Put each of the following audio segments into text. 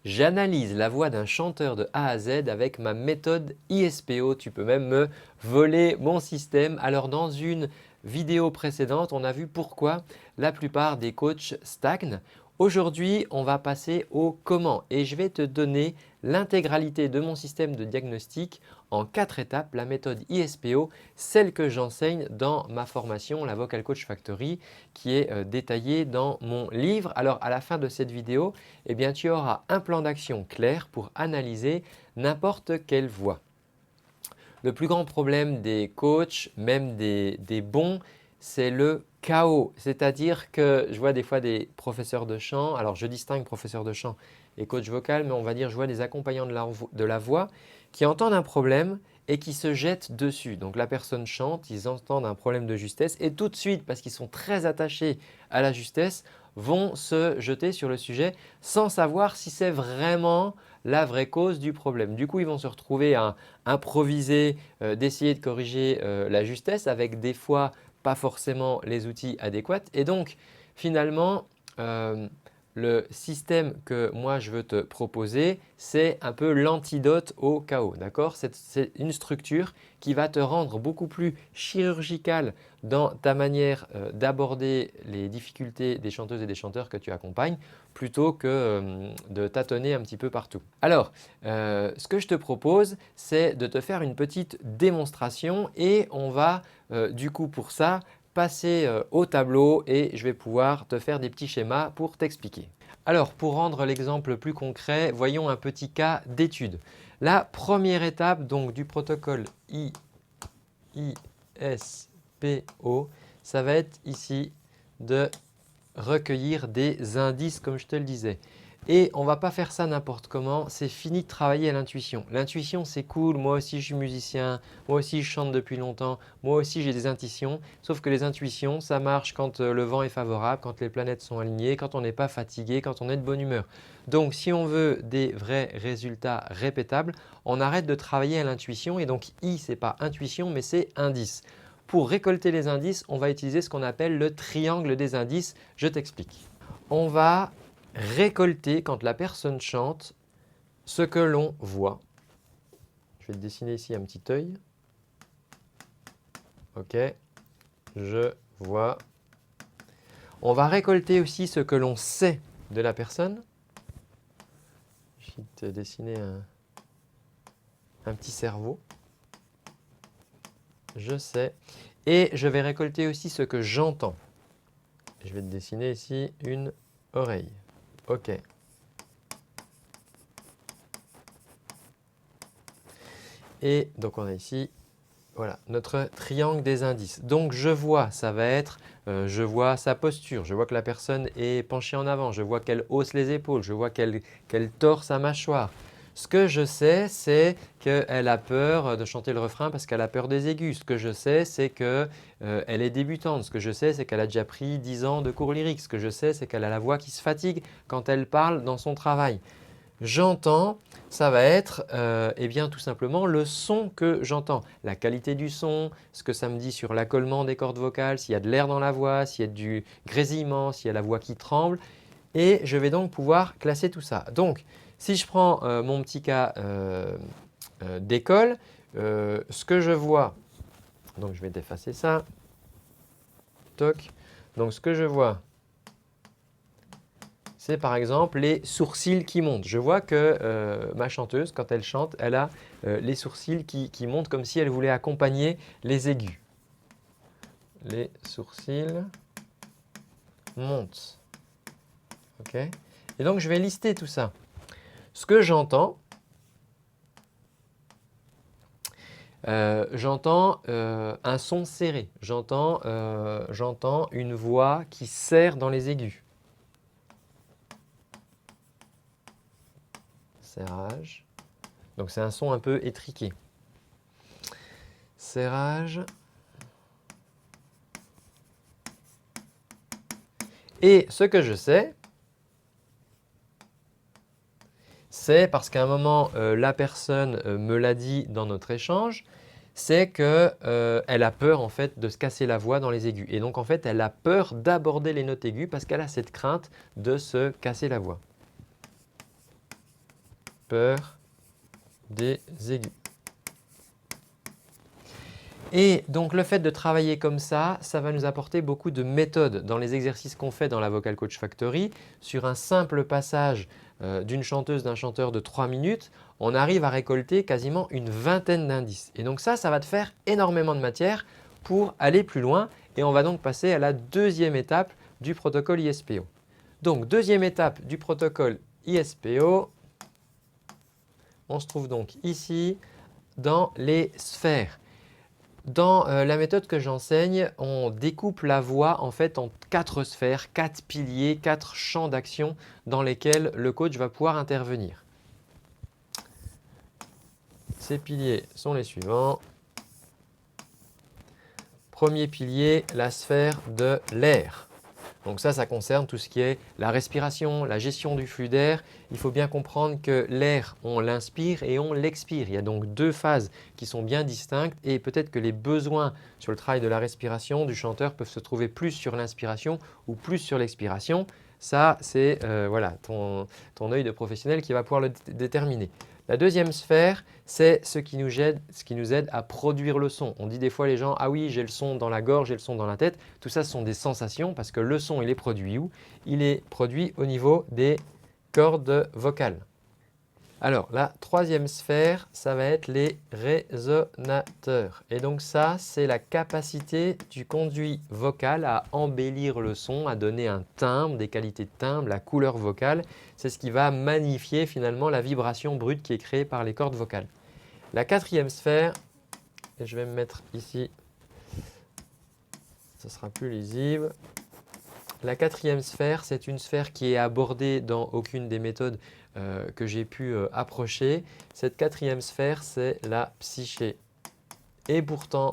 J'analyse la voix d'un chanteur de A à Z avec ma méthode ISPO. Tu peux même me voler mon système. Alors dans une vidéo précédente, on a vu pourquoi la plupart des coachs stagnent. Aujourd'hui, on va passer au comment et je vais te donner l'intégralité de mon système de diagnostic en 4 étapes, la méthode ISPO, celle que j'enseigne dans ma formation, la Vocal Coach Factory, qui est détaillée dans mon livre. Alors à la fin de cette vidéo, eh bien, tu auras un plan d'action clair pour analyser n'importe quelle voix. Le plus grand problème des coachs, même des bons, c'est le chaos. C'est-à-dire que je vois des fois des professeurs de chant, alors je distingue professeur de chant et coach vocal, mais on va dire je vois des accompagnants de la voix qui entendent un problème et qui se jettent dessus. Donc la personne chante, ils entendent un problème de justesse et tout de suite, parce qu'ils sont très attachés à la justesse, vont se jeter sur le sujet sans savoir si c'est vraiment la vraie cause du problème. Du coup, ils vont se retrouver à improviser, d'essayer de corriger la justesse avec des fois pas forcément les outils adéquats. Et donc, finalement, le système que moi je veux te proposer, c'est un peu l'antidote au chaos. D'accord? C'est une structure qui va te rendre beaucoup plus chirurgicale dans ta manière d'aborder les difficultés des chanteuses et des chanteurs que tu accompagnes plutôt que de tâtonner un petit peu partout. Alors, ce que je te propose, c'est de te faire une petite démonstration et on va du coup pour ça passer au tableau et je vais pouvoir te faire des petits schémas pour t'expliquer. Alors, pour rendre l'exemple plus concret, voyons un petit cas d'étude. La première étape donc, du protocole ISPO, ça va être ici de recueillir des indices comme je te le disais. Et on ne va pas faire ça n'importe comment, c'est fini de travailler à l'intuition. L'intuition c'est cool, moi aussi je suis musicien, moi aussi je chante depuis longtemps, moi aussi j'ai des intuitions. Sauf que les intuitions ça marche quand le vent est favorable, quand les planètes sont alignées, quand on n'est pas fatigué, quand on est de bonne humeur. Donc si on veut des vrais résultats répétables, on arrête de travailler à l'intuition et donc I ce n'est pas intuition mais c'est indice. Pour récolter les indices, on va utiliser ce qu'on appelle le triangle des indices. Je t'explique. On va récolter quand la personne chante ce que l'on voit. Je vais te dessiner ici un petit œil. Ok, je vois. On va récolter aussi ce que l'on sait de la personne. Je vais te dessiner un petit cerveau. Je sais. Et je vais récolter aussi ce que j'entends. Je vais te dessiner ici une oreille. Ok. Et donc on a ici voilà, notre triangle des indices. Donc je vois, ça va être, je vois sa posture, je vois que la personne est penchée en avant, je vois qu'elle hausse les épaules, je vois qu'elle tord sa mâchoire. Ce que je sais, c'est qu'elle a peur de chanter le refrain parce qu'elle a peur des aigus. Ce que je sais, c'est qu'elle est débutante. Ce que je sais, c'est qu'elle a déjà pris 10 ans de cours lyriques. Ce que je sais, c'est qu'elle a la voix qui se fatigue quand elle parle dans son travail. J'entends, ça va être eh bien, tout simplement le son que j'entends, la qualité du son, ce que ça me dit sur l'accollement des cordes vocales, s'il y a de l'air dans la voix, s'il y a du grésillement, s'il y a la voix qui tremble et je vais donc pouvoir classer tout ça. Donc, si je prends mon petit cas d'école, ce que je vois, donc je vais d'effacer ça, toc, donc ce que je vois, c'est par exemple les sourcils qui montent. Je vois que ma chanteuse, quand elle chante, elle a les sourcils qui montent comme si elle voulait accompagner les aigus. Les sourcils montent. Ok. Et donc, je vais lister tout ça. Ce que j'entends, j'entends un son serré. J'entends une voix qui serre dans les aigus. Serrage. Donc, c'est un son un peu étriqué. Serrage. Et ce que je sais, c'est parce qu'à un moment, la personne me l'a dit dans notre échange, c'est qu'elle a peur en fait de se casser la voix dans les aigus. Et donc en fait, elle a peur d'aborder les notes aiguës parce qu'elle a cette crainte de se casser la voix. peur des aigus. Et donc le fait de travailler comme ça va nous apporter beaucoup de méthodes dans les exercices qu'on fait dans la Vocal Coach Factory. Sur un simple passage d'une chanteuse, d'un chanteur de 3 minutes, on arrive à récolter quasiment une vingtaine d'indices. Et donc ça va te faire énormément de matière pour aller plus loin. Et on va donc passer à la deuxième étape du protocole ISPO. Donc deuxième étape du protocole ISPO, on se trouve donc ici dans les sphères. Dans la méthode que j'enseigne, on découpe la voix en fait en 4 sphères, 4 piliers, 4 champs d'action dans lesquels le coach va pouvoir intervenir. Ces piliers sont les suivants. Premier pilier, la sphère de l'air. Donc ça concerne tout ce qui est la respiration, la gestion du flux d'air. Il faut bien comprendre que l'air, on l'inspire et on l'expire. Il y a donc 2 phases qui sont bien distinctes et peut-être que les besoins sur le travail de la respiration du chanteur peuvent se trouver plus sur l'inspiration ou plus sur l'expiration. Ça, c'est voilà, ton œil de professionnel qui va pouvoir le déterminer. La deuxième sphère, c'est ce qui nous aide à produire le son. On dit des fois les gens « Ah oui, j'ai le son dans la gorge, j'ai le son dans la tête ». Tout ça, ce sont des sensations parce que le son, il est produit où? Il est produit au niveau des cordes vocales. Alors, la troisième sphère, ça va être les résonateurs. Et donc ça, c'est la capacité du conduit vocal à embellir le son, à donner un timbre, des qualités de timbre, la couleur vocale. C'est ce qui va magnifier finalement la vibration brute qui est créée par les cordes vocales. La quatrième sphère, et je vais me mettre ici, ce sera plus lisible. La quatrième sphère, c'est une sphère qui est abordée dans aucune des méthodes que j'ai pu approcher. Cette quatrième sphère, c'est la psyché. Et pourtant,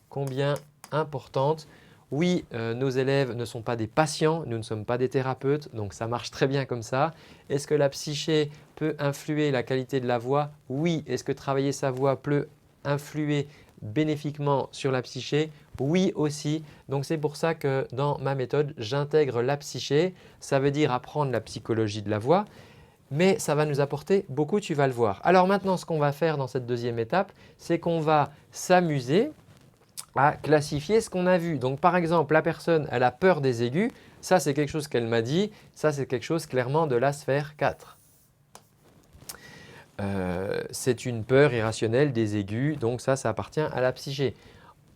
combien importante. Oui, nos élèves ne sont pas des patients, nous ne sommes pas des thérapeutes, donc ça marche très bien comme ça. Est-ce que la psyché peut influer la qualité de la voix? Oui. Est-ce que travailler sa voix peut influer bénéfiquement sur la psyché? Oui aussi. Donc c'est pour ça que dans ma méthode, j'intègre la psyché. Ça veut dire apprendre la psychologie de la voix, mais ça va nous apporter beaucoup, tu vas le voir. Alors maintenant, ce qu'on va faire dans cette deuxième étape, c'est qu'on va s'amuser à classifier ce qu'on a vu. Donc par exemple, la personne, elle a peur des aigus. Ça, c'est quelque chose qu'elle m'a dit. Ça, c'est quelque chose clairement de la sphère 4. C'est une peur irrationnelle des aigus, donc ça appartient à la psyché.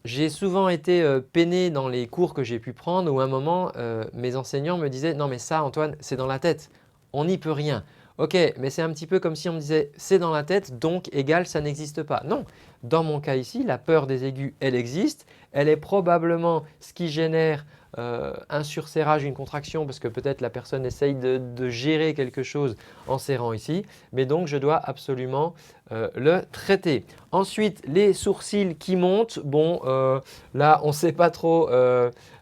J'ai souvent été peiné dans les cours que j'ai pu prendre où à un moment, mes enseignants me disaient « Non mais ça Antoine, c'est dans la tête, on n'y peut rien ». Ok, mais c'est un petit peu comme si on me disait « c'est dans la tête, donc égal, ça n'existe pas ». Non, dans mon cas ici, la peur des aigus, elle existe. Elle est probablement ce qui génère un surserrage, une contraction parce que peut-être la personne essaye de gérer quelque chose en serrant ici. Mais donc, je dois absolument le traiter. Ensuite, les sourcils qui montent. Bon, là, on ne sait pas trop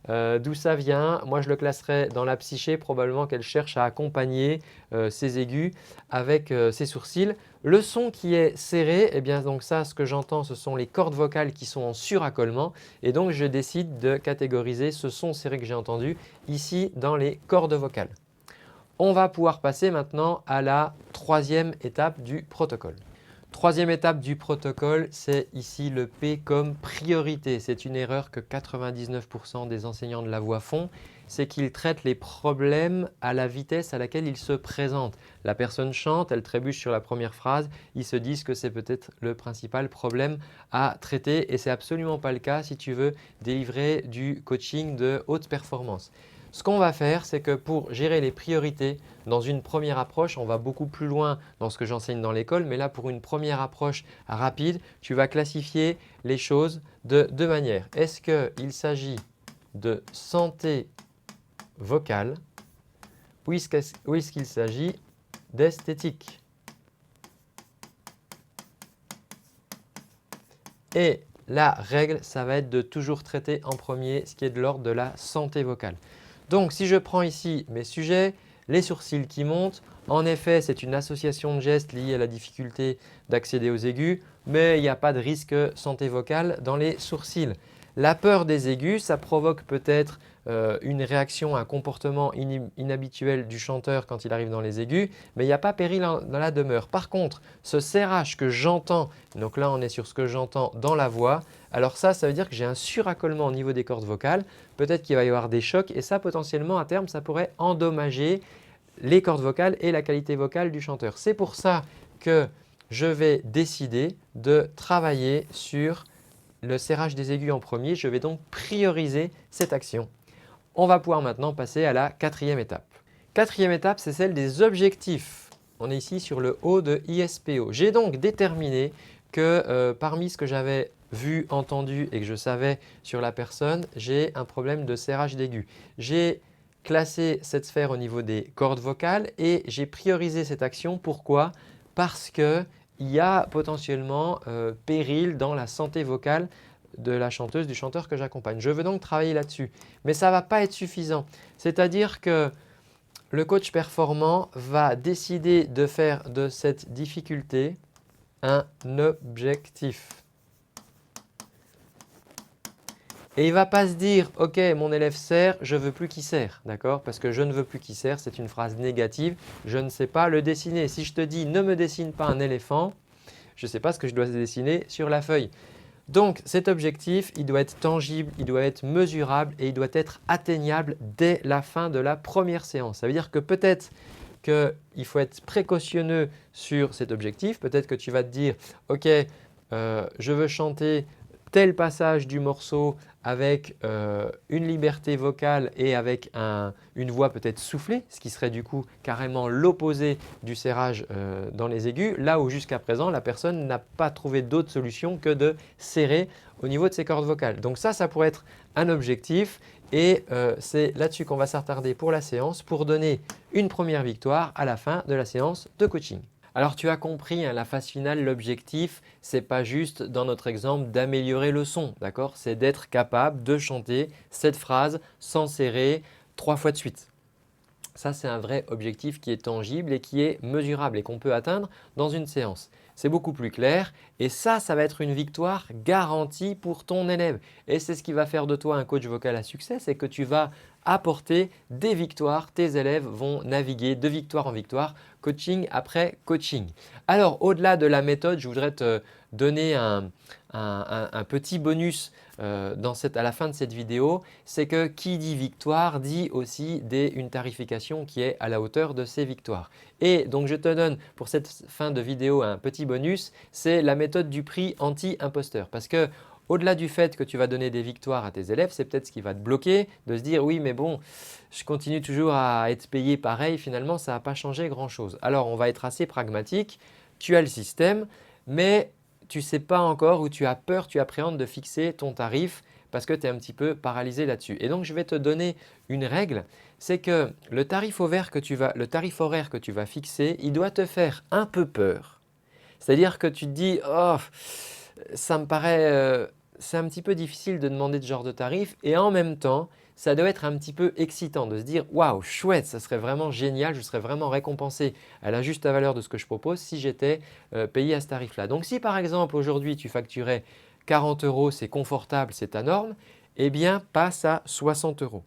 d'où ça vient. Moi, je le classerais dans la psyché, probablement qu'elle cherche à accompagner ses aigus avec ses sourcils. Le son qui est serré, eh bien donc ça, ce que j'entends, ce sont les cordes vocales qui sont en suraccolement et donc je décide de catégoriser ce son serré que j'ai entendu ici dans les cordes vocales. On va pouvoir passer maintenant à la troisième étape du protocole. Troisième étape du protocole, c'est ici le P comme priorité. C'est une erreur que 99% des enseignants de la voix font, c'est qu'ils traitent les problèmes à la vitesse à laquelle ils se présentent. La personne chante, elle trébuche sur la première phrase, ils se disent que c'est peut-être le principal problème à traiter et ce n'est absolument pas le cas si tu veux délivrer du coaching de haute performance. Ce qu'on va faire, c'est que pour gérer les priorités, dans une première approche, on va beaucoup plus loin dans ce que j'enseigne dans l'école, mais là pour une première approche rapide, tu vas classifier les choses de deux manières. Est-ce qu'il s'agit de santé vocale ou est-ce qu'il s'agit d'esthétique? Et la règle, ça va être de toujours traiter en premier ce qui est de l'ordre de la santé vocale. Donc, si je prends ici mes sujets, les sourcils qui montent, en effet, c'est une association de gestes liée à la difficulté d'accéder aux aigus, mais il n'y a pas de risque santé vocale dans les sourcils. La peur des aigus, ça provoque peut-être une réaction, un comportement inhabituel du chanteur quand il arrive dans les aigus, mais il n'y a pas péril dans la demeure. Par contre, ce serrage que j'entends, donc là on est sur ce que j'entends dans la voix, alors ça veut dire que j'ai un suraccollement au niveau des cordes vocales, peut-être qu'il va y avoir des chocs et ça potentiellement à terme ça pourrait endommager les cordes vocales et la qualité vocale du chanteur. C'est pour ça que je vais décider de travailler sur le serrage des aigus en premier. Je vais donc prioriser cette action. On va pouvoir maintenant passer à la quatrième étape. Quatrième étape, c'est celle des objectifs. On est ici sur le haut de ISPO. J'ai donc déterminé que parmi ce que j'avais vu, entendu et que je savais sur la personne, j'ai un problème de serrage d'aigus. J'ai classé cette sphère au niveau des cordes vocales et j'ai priorisé cette action. Pourquoi? Parce qu'il y a potentiellement péril dans la santé vocale de la chanteuse, du chanteur que j'accompagne. Je veux donc travailler là-dessus. Mais ça ne va pas être suffisant. C'est-à-dire que le coach performant va décider de faire de cette difficulté un objectif. Et il ne va pas se dire « Ok, mon élève serre, je ne veux plus qu'il serre. » D'accord? Parce que « je ne veux plus qu'il serre », c'est une phrase négative. Je ne sais pas le dessiner. Si je te dis « ne me dessine pas un éléphant », je ne sais pas ce que je dois dessiner sur la feuille. Donc cet objectif, il doit être tangible, il doit être mesurable et il doit être atteignable dès la fin de la première séance. Ça veut dire que peut-être qu'il faut être précautionneux sur cet objectif. Peut-être que tu vas te dire « Ok, je veux chanter tel passage du morceau avec une liberté vocale et avec une voix peut-être soufflée, ce qui serait du coup carrément l'opposé du serrage dans les aigus, là où jusqu'à présent la personne n'a pas trouvé d'autre solution que de serrer au niveau de ses cordes vocales. Donc ça pourrait être un objectif et c'est là-dessus qu'on va s'attarder pour la séance pour donner une première victoire à la fin de la séance de coaching. Alors tu as compris, la phase finale, l'objectif, ce n'est pas juste dans notre exemple d'améliorer le son, d'accord? C'est d'être capable de chanter cette phrase sans serrer 3 fois de suite. Ça, c'est un vrai objectif qui est tangible et qui est mesurable et qu'on peut atteindre dans une séance. C'est beaucoup plus clair et ça va être une victoire garantie pour ton élève. Et c'est ce qui va faire de toi un coach vocal à succès, c'est que tu vas apporter des victoires. Tes élèves vont naviguer de victoire en victoire, coaching après coaching. Alors, au-delà de la méthode, je voudrais te donner un petit bonus à la fin de cette vidéo, c'est que qui dit victoire dit aussi une tarification qui est à la hauteur de ces victoires. Et donc je te donne pour cette fin de vidéo un petit bonus, c'est la méthode du prix anti-imposteur. Parce que au-delà du fait que tu vas donner des victoires à tes élèves, c'est peut-être ce qui va te bloquer de se dire « oui mais bon, je continue toujours à être payé pareil, finalement ça n'a pas changé grand-chose ». Alors on va être assez pragmatique, tu as le système mais tu ne sais pas encore ou tu as peur, tu appréhendes de fixer ton tarif parce que tu es un petit peu paralysé là-dessus. Et donc, je vais te donner une règle, c'est que le tarif horaire que tu vas fixer, il doit te faire un peu peur. C'est-à-dire que tu te dis « oh, ça me paraît… c'est un petit peu difficile de demander ce genre de tarif » et en même temps, ça doit être un petit peu excitant de se dire « waouh, chouette, ça serait vraiment génial, je serais vraiment récompensé à la juste valeur de ce que je propose si j'étais payé à ce tarif-là ». Donc si par exemple aujourd'hui tu facturais 40 €, c'est confortable, c'est ta norme, eh bien passe à 60 €.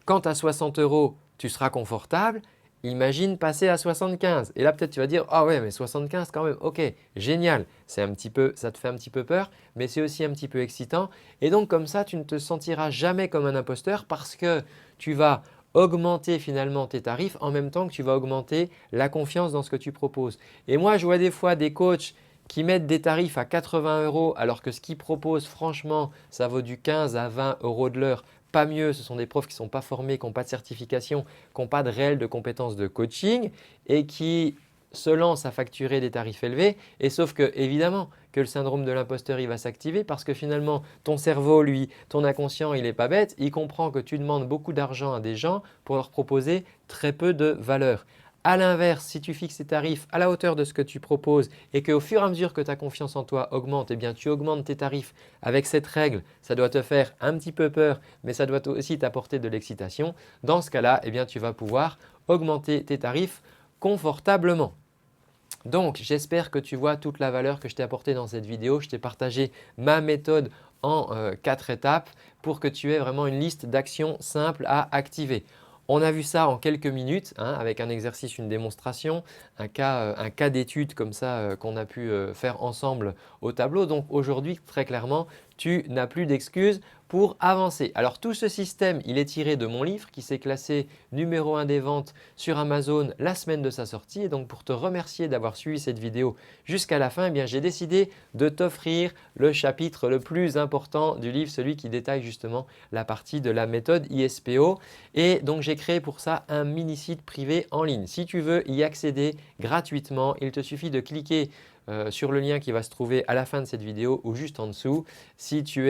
Quand à 60 € tu seras confortable, imagine passer à 75 et là peut-être tu vas dire « ah ouais mais 75 quand même, ok, génial ». Ça te fait un petit peu peur mais c'est aussi un petit peu excitant et donc comme ça tu ne te sentiras jamais comme un imposteur parce que tu vas augmenter finalement tes tarifs en même temps que tu vas augmenter la confiance dans ce que tu proposes. Et moi je vois des fois des coachs qui mettent des tarifs à 80 € alors que ce qu'ils proposent franchement ça vaut du 15 à 20 € de l'heure. Pas mieux, ce sont des profs qui ne sont pas formés, qui n'ont pas de certification, qui n'ont pas de réel de compétences de coaching et qui se lancent à facturer des tarifs élevés. Et sauf que évidemment que le syndrome de l'imposteur il va s'activer parce que finalement ton cerveau, lui, ton inconscient, il n'est pas bête, il comprend que tu demandes beaucoup d'argent à des gens pour leur proposer très peu de valeur. À l'inverse, si tu fixes tes tarifs à la hauteur de ce que tu proposes et qu'au fur et à mesure que ta confiance en toi augmente, eh bien tu augmentes tes tarifs avec cette règle, ça doit te faire un petit peu peur, mais ça doit aussi t'apporter de l'excitation. Dans ce cas-là, eh bien tu vas pouvoir augmenter tes tarifs confortablement. Donc, j'espère que tu vois toute la valeur que je t'ai apportée dans cette vidéo. Je t'ai partagé ma méthode en 4 étapes pour que tu aies vraiment une liste d'actions simples à activer. On a vu ça en quelques minutes avec un exercice, une démonstration, un cas d'étude comme ça qu'on a pu faire ensemble au tableau. Donc aujourd'hui, très clairement, tu n'as plus d'excuses pour avancer. Alors tout ce système, il est tiré de mon livre qui s'est classé numéro 1 des ventes sur Amazon la semaine de sa sortie. Et donc pour te remercier d'avoir suivi cette vidéo jusqu'à la fin, eh bien, j'ai décidé de t'offrir le chapitre le plus important du livre, celui qui détaille justement la partie de la méthode ISPO. Et donc j'ai créé pour ça un mini site privé en ligne. Si tu veux y accéder gratuitement, il te suffit de cliquer sur le lien qui va se trouver à la fin de cette vidéo ou juste en dessous. Si tu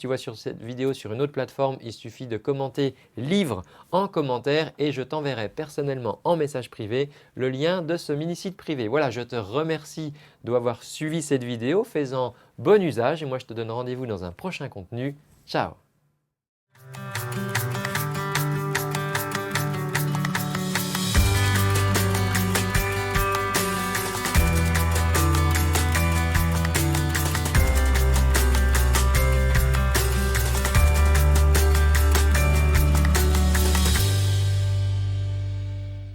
vois sur cette vidéo sur une autre plateforme, il suffit de commenter livre en commentaire et je t'enverrai personnellement en message privé le lien de ce mini site privé. Voilà, je te remercie d'avoir suivi cette vidéo. Fais-en bon usage et moi je te donne rendez-vous dans un prochain contenu. Ciao!